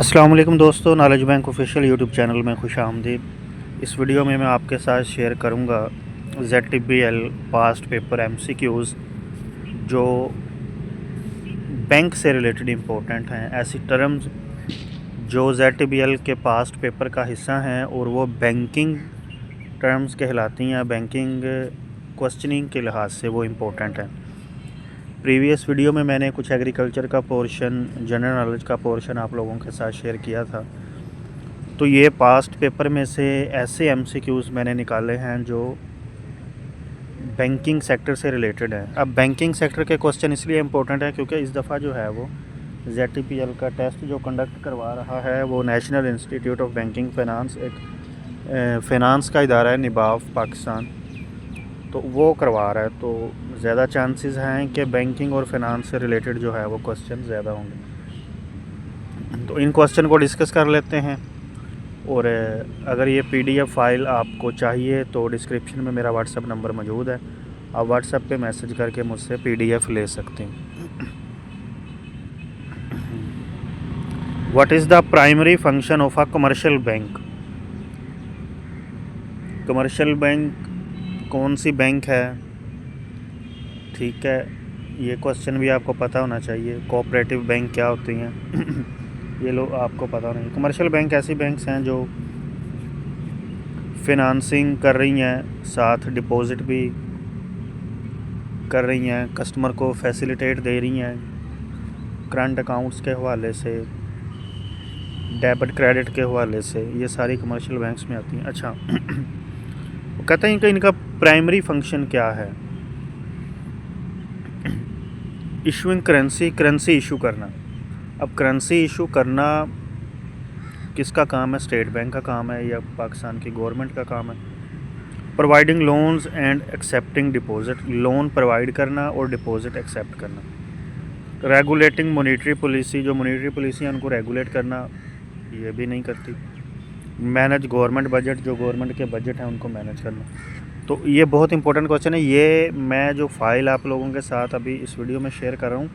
अस्सलाम वालेकुम दोस्तों, knowledge bank official YouTube channel में खुश आमदीद। इस वीडियो में मैं आपके साथ शेयर करूंगा ZTPL पास्ट पेपर MCQs जो बैंक से रिलेटेड इम्पोर्टेंट हैं। ऐसी टर्म्स जो ZTPL के पास्ट पेपर का हिस्सा हैं और वो बैंकिंग टर्म्स कहलाती हैं, बैंकिंग क्वेश्चनिंग के लिहाज से वो इम्पोर्टेंट हैं। प्रीवियस वीडियो में मैंने कुछ एग्रीकल्चर का पोर्शन, जनरल नॉलेज का पोर्शन आप लोगों के साथ शेयर किया था। तो ये पास्ट पेपर में से ऐसे MCQs मैंने निकाले हैं जो बैंकिंग सेक्टर से रिलेटेड हैं। अब बैंकिंग सेक्टर के क्वेश्चन इसलिए इम्पोर्टेंट है क्योंकि इस दफ़ा जो है वो ZTPL का टेस्ट जो कंडक्ट करवा रहा है वो national institute of banking finance, एक फ़ाइनेंस का इदारा है, निबाफ पाकिस्तान, तो वो करवा रहा है। तो ज़्यादा चांसेस हैं कि बैंकिंग और फाइनेंस से रिलेटेड जो है वो क्वेश्चन ज़्यादा होंगे। तो इन क्वेश्चन को डिस्कस कर लेते हैं। और अगर ये PDF फ़ाइल आपको चाहिए तो डिस्क्रिप्शन में मेरा WhatsApp नंबर मौजूद है, आप WhatsApp पे मैसेज करके मुझसे PDF ले सकते हैं। What is the primary function of a commercial bank? Commercial bank कौन सी बैंक है? ठीक है, ये क्वेश्चन भी आपको पता होना चाहिए। कोऑपरेटिव बैंक क्या होती हैं ये लोग आपको पता होना चाहिए। कमर्शियल बैंक ऐसी बैंक्स हैं जो फिनांसिंग कर रही हैं, साथ डिपॉज़िट भी कर रही हैं, कस्टमर को फैसिलिटेट दे रही हैं करंट अकाउंट्स के हवाले से, डेबिट क्रेडिट के हवाले से। ये सारी कमर्शियल बैंक्स में आती हैं। अच्छा वो कहते हैं कि इनका प्राइमरी फंक्शन क्या है? इशूइंग करेंसी इशू करना। अब करेंसी इशू करना किसका काम है? स्टेट बैंक का काम है या पाकिस्तान की गवर्नमेंट का काम है? Providing loans and accepting deposit, loan provide करना और डिपॉजिट एक्सेप्ट करना। रेगुलेटिंग मॉनेटरी पॉलिसी, जो मॉनेटरी पॉलिसी है उनको रेगुलेट करना, ये भी नहीं करती। मैनेज गवर्नमेंट बजट, जो गवर्नमेंट के बजट हैं उनको मैनेज करना। तो ये बहुत इंपॉर्टेंट क्वेश्चन है। ये मैं जो फ़ाइल आप लोगों के साथ अभी इस वीडियो में शेयर कर रहा हूँ,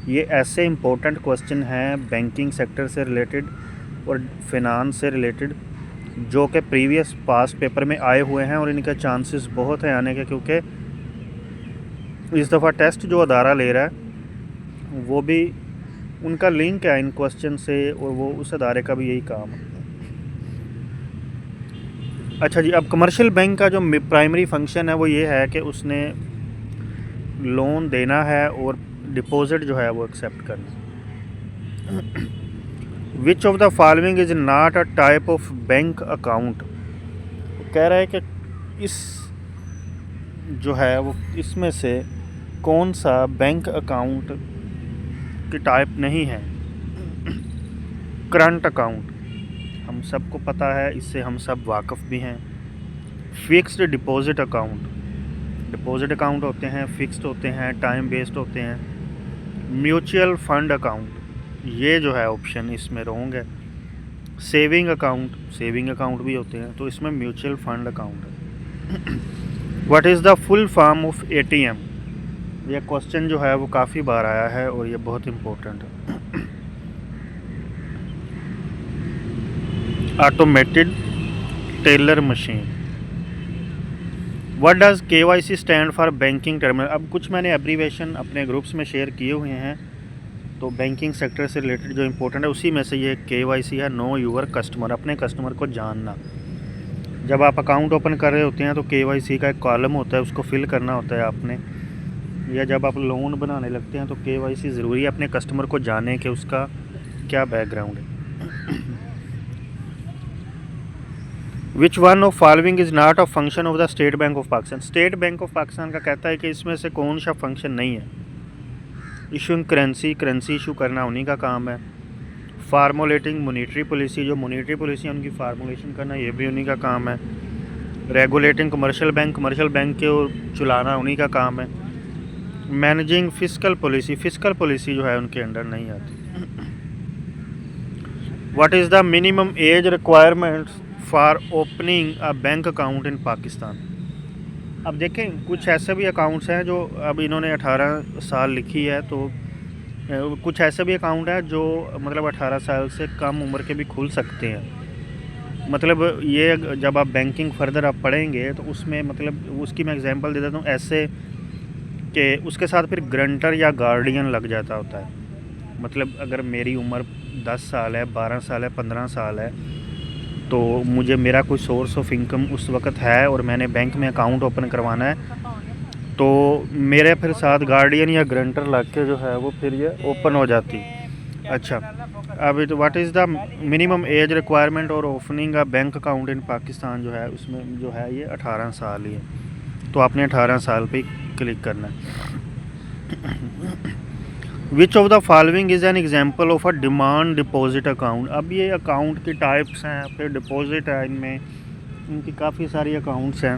ये ऐसे इंपॉर्टेंट क्वेश्चन हैं बैंकिंग सेक्टर से रिलेटेड और फिनांस से रिलेटेड जो कि प्रीवियस पास्ट पेपर में आए हुए हैं और इनके चांसेस बहुत हैं आने के, क्योंकि इस दफ़ा टेस्ट जो अदारा ले रहा है वो भी उनका लिंक है इन क्वेश्चन से और वो उस अदारे का भी यही काम है। अच्छा जी, अब कमर्शियल बैंक का जो प्राइमरी फंक्शन है वो ये है कि उसने लोन देना है और डिपॉजिट जो है वो एक्सेप्ट करना। Which of the following is not a type of bank account? कह रहा है कि इस जो है वो इसमें से कौन सा बैंक अकाउंट की टाइप नहीं है? करंट अकाउंट हम सबको पता है, इससे हम सब वाकिफ़ भी हैं। Fixed deposit account, deposit account होते हैं, फिक्स्ड होते हैं, टाइम बेस्ड होते हैं। म्यूचुअल फंड अकाउंट, ये जो है ऑप्शन इसमें रॉन्ग है। सेविंग अकाउंट, सेविंग अकाउंट भी होते हैं, तो इसमें म्यूचुअल फंड अकाउंट है। What is the full form of ATM? ये क्वेश्चन जो है वो काफ़ी बार आया है और ये बहुत इम्पोर्टेंट है। Automated teller machine. What does KYC stand for banking terminal? अब कुछ मैंने एब्रीवेशन अपने ग्रुप्स में शेयर किए हुए हैं, तो बैंकिंग सेक्टर से रिलेटेड जो इम्पोर्टेंट है उसी में से ये KYC है, नो यूर कस्टमर, अपने कस्टमर को जानना। जब आप अकाउंट ओपन कर रहे होते हैं तो KYC का एक कॉलम होता है, उसको फिल करना होता है आपने, या जब आप लोन बनाने लगते हैं तो KYC ज़रूरी है, अपने कस्टमर को जाने कि उसका क्या बैकग्राउंड है। Which one of following is not a function of the state bank of Pakistan? State bank of Pakistan का कहता है कि इसमें से कौन सा फंक्शन नहीं है? इशूइंग करेंसी इशू करना उन्हीं का काम है। फार्मूलेटिंग मॉनेटरी पॉलिसी, जो मॉनेटरी पॉलिसी है उनकी फार्मूलेशन करना, ये भी उन्हीं का काम है। रेगुलेटिंग कमर्शियल बैंक के चलाना उन्हीं का काम है। मैनेजिंग फिस्कल पॉलिसी जो है उनके अंडर नहीं आती। What is the minimum as requirements for opening a bank account in Pakistan? अब देखें, कुछ ऐसे भी अकाउंट्स हैं जो अब इन्होंने 18 साल लिखी है, तो कुछ ऐसे भी अकाउंट हैं जो मतलब 18 साल से कम उम्र के भी खुल सकते हैं। मतलब ये जब आप बैंकिंग फर्दर आप पढ़ेंगे तो उसमें मतलब उसकी मैं एग्जांपल दे देता हूँ ऐसे कि उसके साथ फिर ग्रंटर या गार्डियन लग जाता होता है। मतलब अगर मेरी उम्र 10 साल है, 12 साल है, 15 साल है, तो मुझे मेरा कोई सोर्स ऑफ इनकम उस वक्त है और मैंने बैंक में अकाउंट ओपन करवाना है, तो मेरे फिर साथ गार्डियन या ग्रंटर लग के जो है वो फिर ये ओपन हो जाती। अच्छा, अभी तो what is the minimum age requirement और opening a bank account in Pakistan जो है उसमें जो है ये 18 साल ही है। तो आपने 18 साल पे क्लिक करना है। Which of the following is an example of a demand deposit account. अब ये अकाउंट की टाइप्स हैं, फिर डिपॉजिट है, इनमें इनकी काफ़ी सारी अकाउंट्स हैं।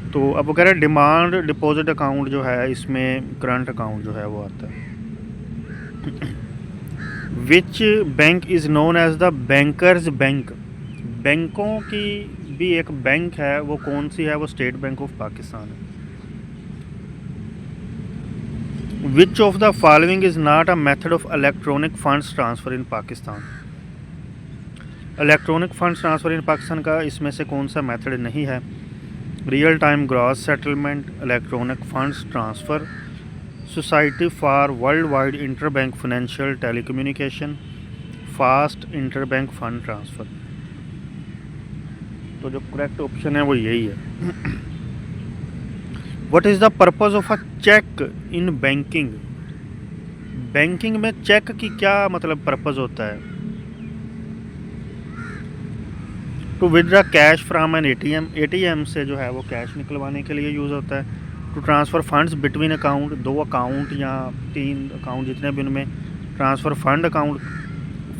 तो अब वो कह रहे हैं डिमांड डिपॉजिट अकाउंट जो है इसमें करंट अकाउंट जो है वो आता है। Which bank is known as the bankers bank. बैंकों की भी एक बैंक है, वो कौन सी है? वो स्टेट बैंक ऑफ पाकिस्तान है। Which of the following is not a method of electronic funds transfer in Pakistan. Electronic funds transfer in Pakistan का इसमें से कौन सा मेथड नहीं है? Real time gross settlement, electronic funds transfer, society for world wide inter bank financial telecommunication, fast inter bank fund transfer. तो जो correct option है वो यही है। What is the purpose of a cheque in banking. Banking में check की क्या मतलब पर्पज़ होता है? To withdraw cash from an ATM, ATM से जो है वो कैश निकलवाने के लिए यूज़ होता है। To transfer funds between account, 2 account या 3 अकाउंट जितने भी उनमें transfer fund account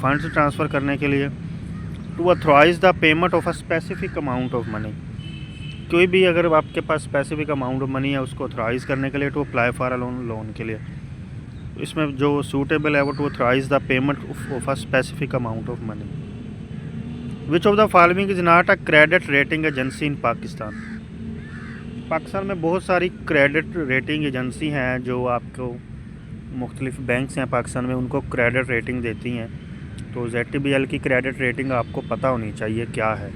funds transfer करने के लिए। To authorise the payment of a specific amount of money, कोई भी अगर आपके पास स्पेसिफिक अमाउंट ऑफ मनी है उसको अथॉराइज़ करने के लिए। To apply for a loan के लिए इसमें जो सूटेबल है वो to authorise the payment of a specific amount of money. Which of the following is not a credit rating agency in Pakistan. Pakistan में बहुत सारी क्रेडिट रेटिंग एजेंसी हैं जो आपको मुख्तलिफ बैंक्स हैं पाकिस्तान में उनको क्रेडिट रेटिंग देती हैं। तो ZTBL की क्रेडिट रेटिंग आपको पता होनी चाहिए क्या है।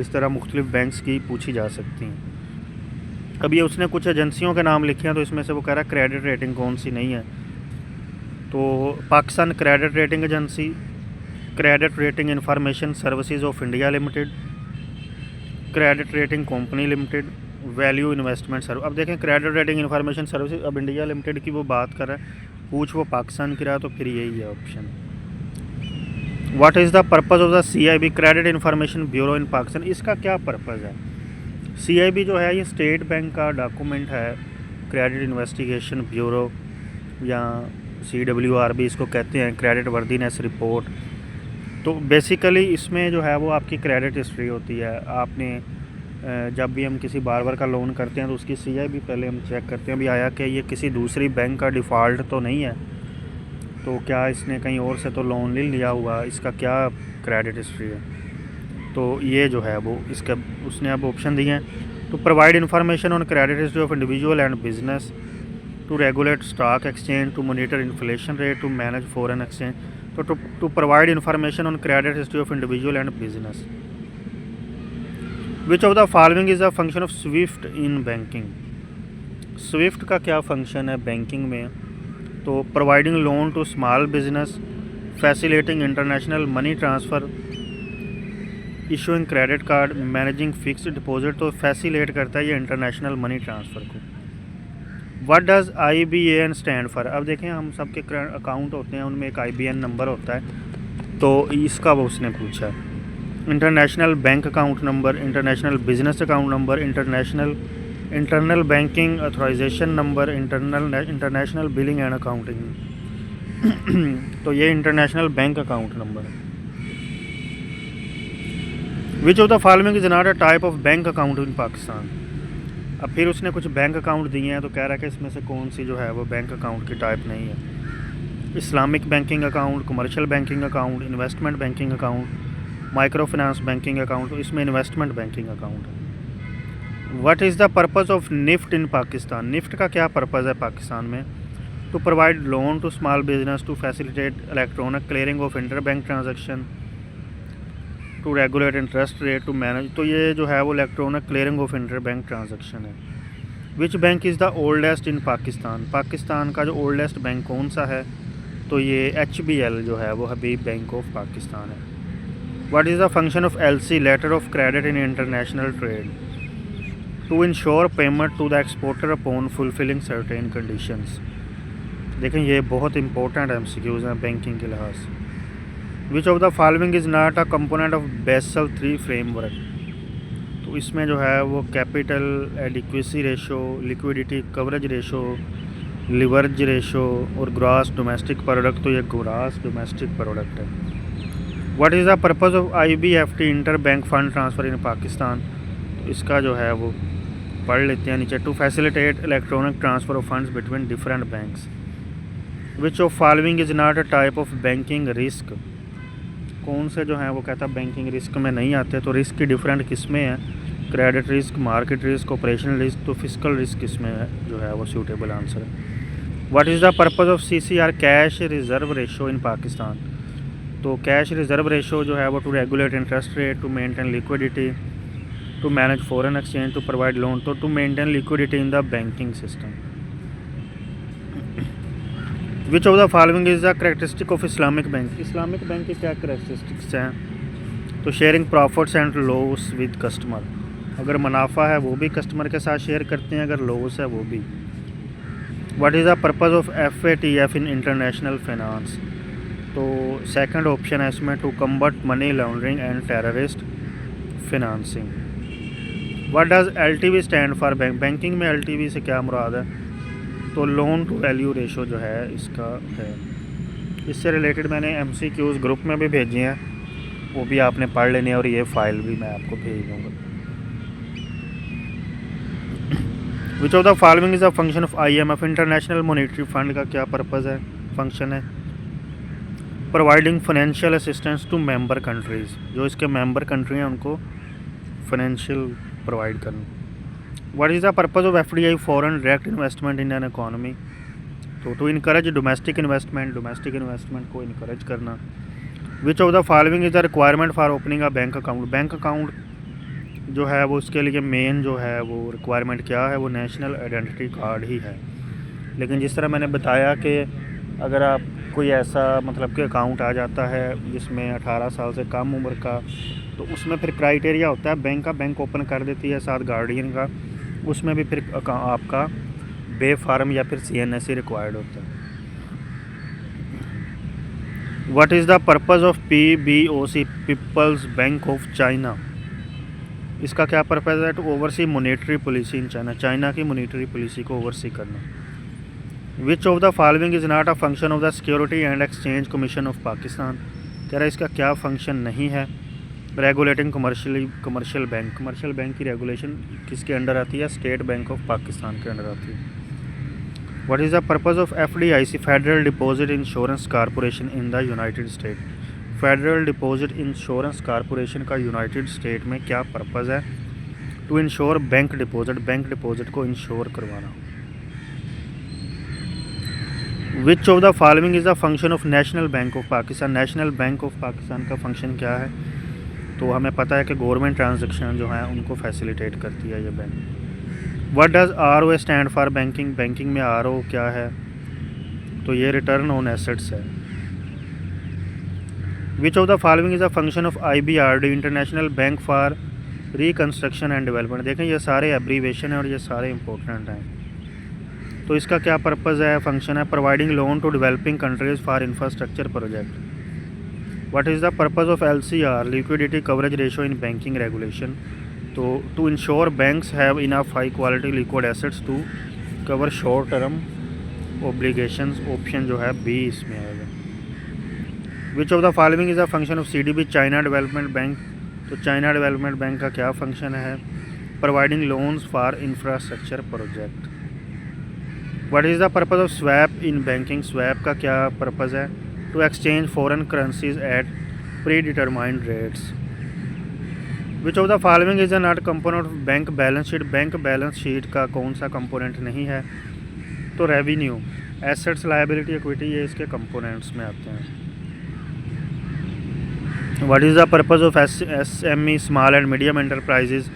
इस तरह मुख्तलिफ बैंक्स की पूछी जा सकती हैं। अब ये उसने कुछ एजेंसियों के नाम लिखे हैं तो इसमें से वो कह रहा है क्रेडिट रेटिंग कौन सी नहीं है। तो Pakistan credit rating agency, credit rating information services of India limited, credit rating company limited, value investment service. अब देखें क्रेडिट रेटिंग इंफॉर्मेशन सर्विसेज, अब इंडिया लिमिटेड की वो बात कर रहा है, पूछ वो पाकिस्तान की रहा है, तो फिर यही है option. What is the purpose of the CIB credit information bureau in Pakistan. इसका क्या पर्पज़ है? CIB जो है ये स्टेट बैंक का डॉक्यूमेंट है, क्रेडिट इन्वेस्टिगेशन ब्यूरो या CWR भी इसको कहते हैं, क्रेडिट वर्दीनेस रिपोर्ट। तो बेसिकली इसमें जो है वो आपकी क्रेडिट हिस्ट्री होती है। आपने जब भी हम किसी बारबर का लोन करते हैं तो उसकी CIB पहले हम चेक करते हैं भी आया कि ये किसी दूसरी बैंक का डिफ़ॉल्ट तो नहीं है, तो क्या इसने कहीं और से तो लोन ले लिया हुआ, इसका क्या क्रेडिट हिस्ट्री है। तो ये जो है वो इसका उसने अब ऑप्शन दिए हैं। To provide information on credit history of individual and business, to regulate stock exchange, to monitor inflation rate, to manage foreign exchange. तो to provide information on credit history of individual and business. Which of the following is a function of SWIFT in banking. स्विफ्ट का क्या function है banking में? तो providing loan to small business, facilitating international money transfer, issuing credit card, managing fixed deposit. तो facilitate करता है ये इंटरनेशनल मनी ट्रांसफ़र को। What does IBAN stand for. अब देखें हम सबके अकाउंट होते हैं उनमें एक IBAN नंबर होता है, तो इसका वो उसने पूछा है। International bank account number, international business account number, internal banking authorisation number, international billing and accounting. तो ये इंटरनेशनल बैंक अकाउंट नंबर है। Which of the following is not a type of bank account in Pakistan. अब फिर उसने कुछ bank account दिए हैं तो कह रहा है कि इसमें से कौन सी जो है वो बैंक अकाउंट की टाइप नहीं है। Islamic banking account, commercial banking account, investment banking account, micro finance banking account. तो इसमें इन्वेस्टमेंट बैंकिंग अकाउंट है। What is the purpose of NIFT in Pakistan. NIFT का क्या पर्पज़ है पाकिस्तान में? To provide loan to small business, to facilitate electronic clearing of inter bank transaction, to regulate interest rate, to manage. तो ये जो है वो electronic clearing of inter bank transaction है। Which bank is the oldest इन पाकिस्तान, पाकिस्तान का जो oldest bank कौन सा है, तो ये HBL जो है वो हबीब बैंक ऑफ पाकिस्तान है। What is the function of LC, letter of credit in international trade, to ensure payment to the exporter upon fulfilling certain conditions. देखें ये बहुत इंपॉर्टेंट MCQs हैं बैंकिंग के लिहाज से। Which of the following is not a component of Basel 3 framework, तो इसमें जो है वो capital adequacy ratio, liquidity coverage ratio, leverage ratio और ग्रॉस डोमेस्टिक प्रोडक्ट, तो ये ग्रॉस डोमेस्टिक प्रोडक्ट है। What is the purpose of IBFT, inter bank fund transfer in Pakistan, तो इसका जो है वो पढ़ लेते हैं नीचे। To facilitate electronic transfer of funds between different banks. Which of following is not a type of banking risk, कौन से जो है वो कहता बैंकिंग रिस्क में नहीं आते, तो रिस्क की डिफरेंट किस्में हैं, credit risk, market risk, operational risk, तो फिजिकल रिस्क इसमें जो है वो सूटेबल आंसर है। What is the purpose of CCR, cash reserve ratio in Pakistan, तो कैश रिजर्व रेशो जो है वो to regulate interest rate, to maintain liquidity, to manage foreign exchange, to provide loan, तो to maintain liquidity in the banking system. Which of the following is the characteristic of Islamic bank, Islamic bank की क्या characteristics हैं, तो sharing profits and loss with customer, अगर मुनाफा है वो भी कस्टमर के साथ शेयर करते हैं, अगर लॉस है वो भी। What is the purpose of FATF in international finance, तो सेकंड ऑप्शन है इसमें, to combat money laundering and terrorist financing. What does LTV stand for, banking में LTV से क्या मुराद है, तो लोन टू वैल्यू रेशो जो है इसका है। इससे रिलेटेड मैंने MCQs ग्रुप में भी भेजे हैं, वो भी आपने पढ़ लेने, और ये फ़ाइल भी मैं आपको भेज दूँगा। Which of the following is a function of IMF, international monetary fund का क्या पर्पज़ है, फंक्शन है, providing financial assistance to member countries, जो इसके मेंबर कंट्री हैं उनको फाइनेंशियल प्रोवाइड करना। What is the purpose of FDI, foreign direct investment in an economy, तो to encourage domestic investment, domestic investment को इनकरेज करना। Which of the following is the requirement for opening a bank account, bank account जो है वो उसके लिए main जो है वो रिक्वायरमेंट क्या है, वो नेशनल आइडेंटिटी कार्ड ही है। लेकिन जिस तरह मैंने बताया कि अगर आप कोई ऐसा मतलब कि अकाउंट आ जाता है जिसमें 18 साल से कम उम्र का, तो उसमें फिर क्राइटेरिया होता है बैंक का, बैंक ओपन कर देती है साथ गार्डियन का, उसमें भी फिर आपका बे फार्म या फिर CNSE रिक्वायर्ड होता है। What is the purpose of PBOC, people's bank of China, इसका क्या पर्पज़ है, to oversee monetary policy in China, China की मॉनेटरी पॉलिसी को ओवरसी करना। Which of the following is not a function of the security and exchange commission of Pakistan, कह रहा इसका क्या फंक्शन नहीं है, रेगुलेटिंग कमर्शियल बैंक की रेगुलेशन किसके अंडर आती है, स्टेट बैंक ऑफ पाकिस्तान के अंडर आती है। What is the purpose of FDIC, federal deposit insurance corporation in the United state, federal deposit insurance corporation का यूनाइटेड स्टेट में क्या पर्पज़ है, टू इंश्योर बैंक डिपॉजिट को इंश्योर करवाना। विच of the following is the function of national bank of Pakistan, national bank of Pakistan का function क्या है, तो हमें पता है कि गवर्नमेंट ट्रांजेक्शन जो हैं उनको फैसिलिटेट करती है ये bank. What does ROA stand for, banking में RO क्या है, तो ये रिटर्न ऑन एसेट्स है। Which of the following is a function of IBRD, international bank for reconstruction and development, देखें ये सारे एब्रीवेशन हैं और ये सारे इंपॉर्टेंट हैं। तो इसका क्या पर्पज़ है, फंक्शन है, providing loan to developing countries for infrastructure project. What is the purpose of LCR, liquidity coverage ratio in banking regulation, तो to ensure banks have enough high quality liquid assets to cover short term obligations, option जो है B इसमें आएगा। Which of the following is a function of CDB, China development bank, तो China development bank का क्या function है, providing loans for infrastructure project. What is the purpose of swap in banking, swap का क्या purpose है, to exchange foreign currencies at predetermined rates. Which of the following is a not component of bank balance sheet, bank balance sheet का कौन सा component नहीं है, तो revenue, assets, liability, equity, ये इसके कंपोनेंट्स में आते हैं। What is the purpose of SME, small and medium enterprises?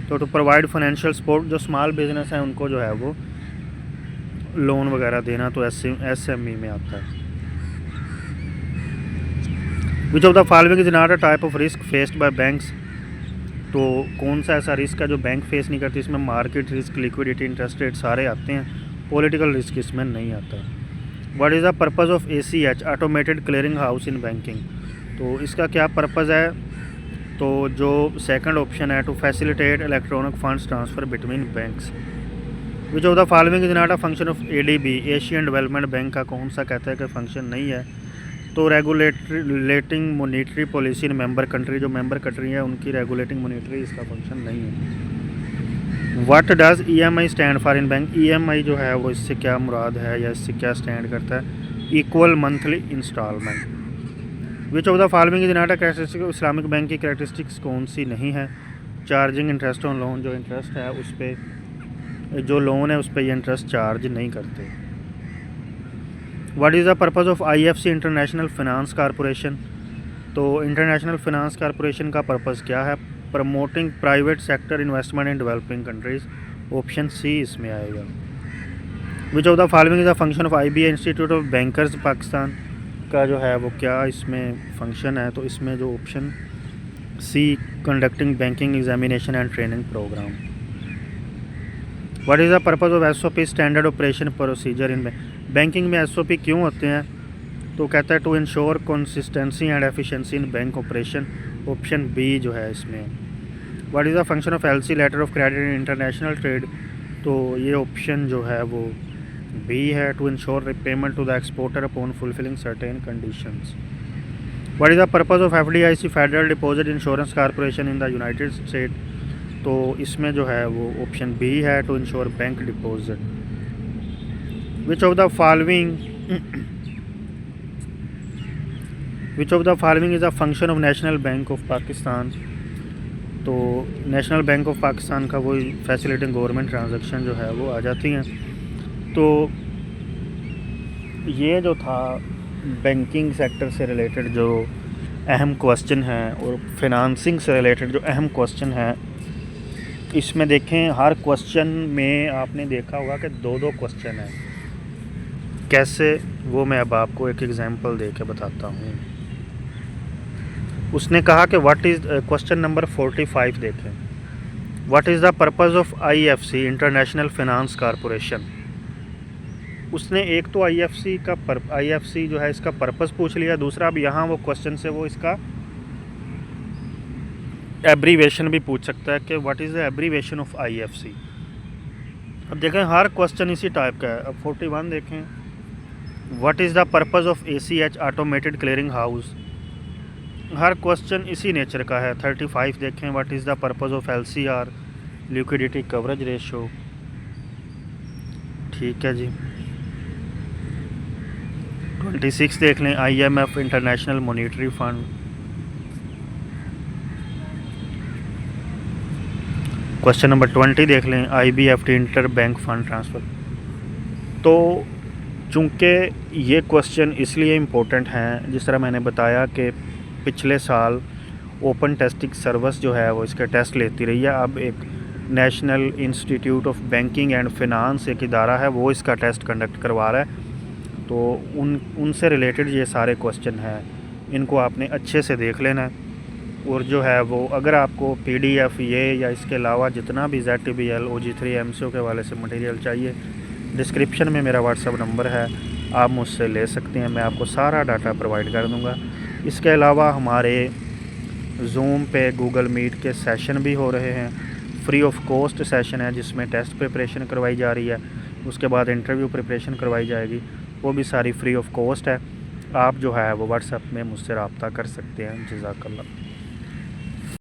तो टू प्रोवाइड फाइनेंशियल सपोर्ट, जो स्मॉल बिजनेस है उनको जो है वो लोन वगैरह देना, तो SME में आता है। Which of the following is not a type of risk faced by banks? तो कौन सा ऐसा रिस्क है जो बैंक फेस नहीं करती? इसमें market risk, liquidity, interest rate सारे आते हैं, पॉलिटिकल रिस्क इसमें नहीं आता। What is the purpose of ACH, automated clearing house in banking? तो इसका क्या पर्पज़ है? तो जो सेकंड ऑप्शन है, to facilitate electronic funds transfer between banks. Which of the following is not a function of ADB, Asian development bank का कौन सा कहता है कि फंक्शन नहीं है? तो रेगुलेटिंग मॉनेटरी पॉलिसी इन मेंबर कंट्री, जो मेंबर कंट्री है उनकी रेगुलेटिंग मॉनेटरी इसका फंक्शन नहीं है। What does EMI stand for in bank? EMI जो है वो इससे क्या मुराद है या इससे क्या स्टैंड करता है? Equal monthly instalment. Which of the following is not a characteristic? Islamic bank की कैरेक्टरिस्टिक्स कौन सी नहीं है? चार्जिंग इंटरेस्ट ऑन लोन, जो इंटरेस्ट है उस पर, जो लोन है उस पर ये इंटरेस्ट चार्ज नहीं करते। What is the purpose of IFC, international finance corporation? तो इंटरनेशनल फिनांस कॉरपोरेशन का पर्पज़ क्या है? Promoting private sector investment in developing countries, option C इसमें आएगा। Which of the following is the function of IBA, institute of bankers Pakistan का जो है वो क्या इसमें फंक्शन है? तो इसमें जो option C, conducting banking examination and training programme. What is the purpose of SOP, standard operation procedure in banking में SOP क्यों होते हैं? तो कहता है to ensure consistency and efficiency in bank operation, option B जो है इसमें। What is the function of LC, letter of credit in international trade? तो ये ऑप्शन जो है वो B है, to ensure repayment to the exporter upon fulfilling certain conditions. What is the purpose of FDIC, federal deposit insurance corporation in the United State? तो इसमें जो है वो ऑप्शन B है, to ensure bank deposit. Which of the following is a function of national bank of Pakistan? तो national bank of Pakistan का वही facilitating government transaction जो है वो आ जाती हैं। तो ये जो था बैंकिंग सेक्टर से रिलेटेड जो अहम क्वेश्चन है और फिनांसिंग से रिलेटेड जो अहम क्वेश्चन है, इसमें देखें हर क्वेश्चन में आपने देखा होगा कि 2-2 क्वेश्चन हैं। कैसे, वो मैं अब आपको एक एग्जांपल दे के बताता हूँ। उसने कहा कि व्हाट इज़ क्वेश्चन नंबर 45 देखें। What is the purpose of IFC, international finance corporation? उसने एक तो IFC जो है इसका पर्पज़ पूछ लिया, दूसरा अब यहाँ वो क्वेश्चन से वो इसका एब्रीवेशन भी पूछ सकता है कि what is the abbreviation of IFC। अब देखें हर क्वेश्चन इसी टाइप का है। अब 41 देखें, what is the purpose of ACH, automated clearing house? Her question इसी नेचर का है। 35 देखें, what is the purpose of LCR, liquidity coverage ratio. ठीक है जी। 26 देख लें, IMF, international monetary fund. Question number 20 देख लें, IBFT, inter bank fund transfer. तो चूँकि ये क्वेश्चन इसलिए इम्पोर्टेंट हैं, जिस तरह मैंने बताया कि पिछले साल ओपन टेस्टिंग सर्विस जो है वो इसके टेस्ट लेती रही है। अब एक national institute of banking and finance एक इदारा है, वो इसका टेस्ट कंडक्ट करवा रहा है। तो उनसे रिलेटेड ये सारे क्वेश्चन हैं, इनको आपने अच्छे से देख लेना है। और जो है वो अगर आपको PDF ये या इसके अलावा जितना भी ZTBL, OG3, MCO के वाले से मटेरियल चाहिए, डिस्क्रिप्शन में मेरा WhatsApp नंबर है, आप मुझसे ले सकते हैं, मैं आपको सारा डाटा प्रोवाइड कर दूँगा। इसके अलावा हमारे Zoom पे Google Meet के सेशन भी हो रहे हैं, फ्री ऑफ कॉस्ट सेशन है जिसमें टेस्ट प्रिपरेशन करवाई जा रही है, उसके बाद इंटरव्यू प्रिपरेशन करवाई जाएगी, वो भी सारी फ्री ऑफ कॉस्ट है। आप जो है वो WhatsApp में मुझसे रब्ता कर सकते हैं। जज़ाकल्लाह।